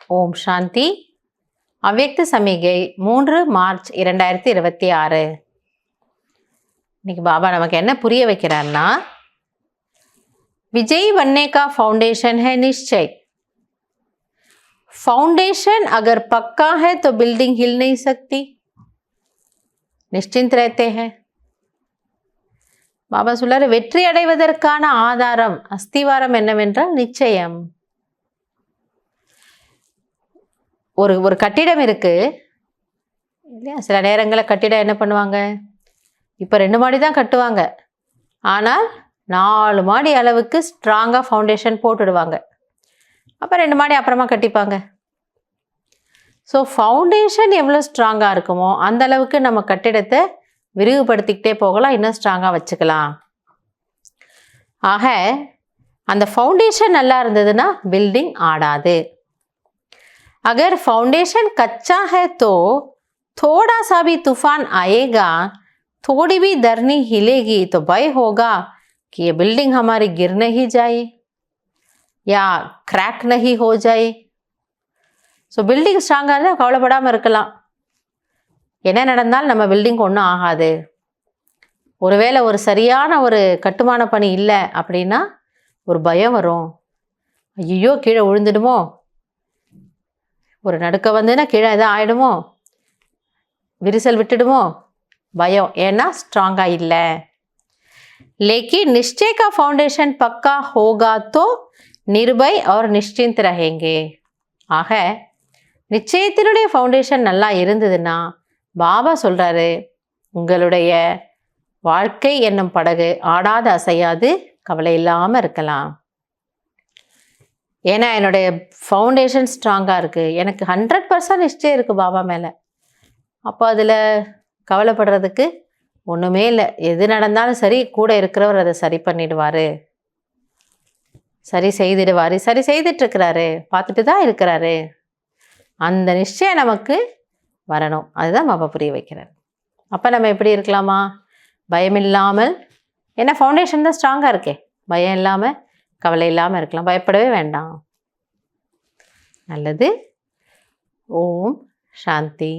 ஓம் சாந்தி. அவ்யக்த சமிகை 3 மார்ச் 2026. இன்னைக்கு பாபா நமக்கு என்ன புரிய வைக்கிறார்னா, विजयी बनने का फाउंडेशन है निश्चय. फाउंडेशन अगर पक्का है तो बिल्डिंग हिल नहीं सकती. निश्चिंत रहते हैं. பாபா சொல்றாரு, வெற்றி அடைவதற்கான ஆதாரம் அஸ்திவாரம் என்னவென்றால் நிச்சயம். ஒரு கட்டிடம் இருக்கு இல்லையா? சில நேரங்களில் கட்டிடம் என்ன பண்ணுவாங்க, இப்போ 2 மாடி தான் கட்டுவாங்க, ஆனால் 4 மாடி அளவுக்கு ஸ்ட்ராங்காக ஃபவுண்டேஷன் போட்டுடுவாங்க. அப்போ 2 மாடி அப்புறமா கட்டிப்பாங்க. ஸோ ஃபவுண்டேஷன் எவ்வளோ ஸ்ட்ராங்காக இருக்குமோ அந்த அளவுக்கு நம்ம கட்டிடத்தை விரிவுபடுத்திக்கிட்டே போகலாம், இன்னும் ஸ்ட்ராங்காக வச்சுக்கலாம். ஆக அந்த ஃபவுண்டேஷன் நல்லா இருந்ததுன்னா பில்டிங் ஆடாது. अगर फाउंडेशन कच्चा है तो थोड़ा सा भी तूफान आएगा, थोड़ी भी दरनी हिलेगी तो भय होगा कि ये बिल्डिंग हमारी गिर नहीं जाए या क्रैक नहीं हो जाए. ஸோ பில்டிங் ஸ்ட்ராங்காக இருந்தால் கவலைப்படாமல் இருக்கலாம். என்ன நடந்தாலும் நம்ம பில்டிங் ஒன்றும் ஆகாது. ஒருவேளை ஒரு சரியான ஒரு கட்டுமான பணி இல்லை அப்படின்னா ஒரு பயம் வரும். ஐயோ கீழே விழுந்துடுமோ, ஒரு நடுக்க வந்துன்னா கீழே எதாவது ஆகிடுமோ, விரிசல் விட்டுடுமோ, பயம். ஏன்னா ஸ்ட்ராங்காக இல்லை. लेकिन निश्चय का फाउंडेशन पक्का होगा तो निर्भय और निश्चिंत रहेंगे. ஆக நிச்சயத்தினுடைய ஃபவுண்டேஷன் நல்லா இருந்ததுன்னா பாபா சொல்கிறாரு, உங்களுடைய வாழ்க்கை என்னும் படகு ஆடாது அசையாது, கவலை இல்லாமல் இருக்கலாம். ஏன்னா என்னுடைய ஃபவுண்டேஷன் ஸ்ட்ராங்காக இருக்குது, எனக்கு 100% நிச்சயம் இருக்குது பாபா மேலே. அப்போ அதில் கவலைப்படுறதுக்கு ஒன்றுமே இல்லை. எது நடந்தாலும் சரி, கூட இருக்கிறவர் அதை சரி பண்ணிடுவார், சரி செய்திடுவார், சரி செய்துட்ருக்கிறாரு, பார்த்துட்டு தான் இருக்கிறாரு. அந்த நிச்சயம் நமக்கு வரணும். அதுதான் பாபா புரிய வைக்கிறார். அப்போ நம்ம எப்படி இருக்கலாமா, பயம் இல்லாமல். ஏன்னா ஃபவுண்டேஷன் தான் ஸ்ட்ராங்காக இருக்கே, பயம் இல்லாமல் கவலை இல்லாமல் இருக்கலாம், பயப்படவே வேண்டாம். நல்லது. ஓம் சாந்தி.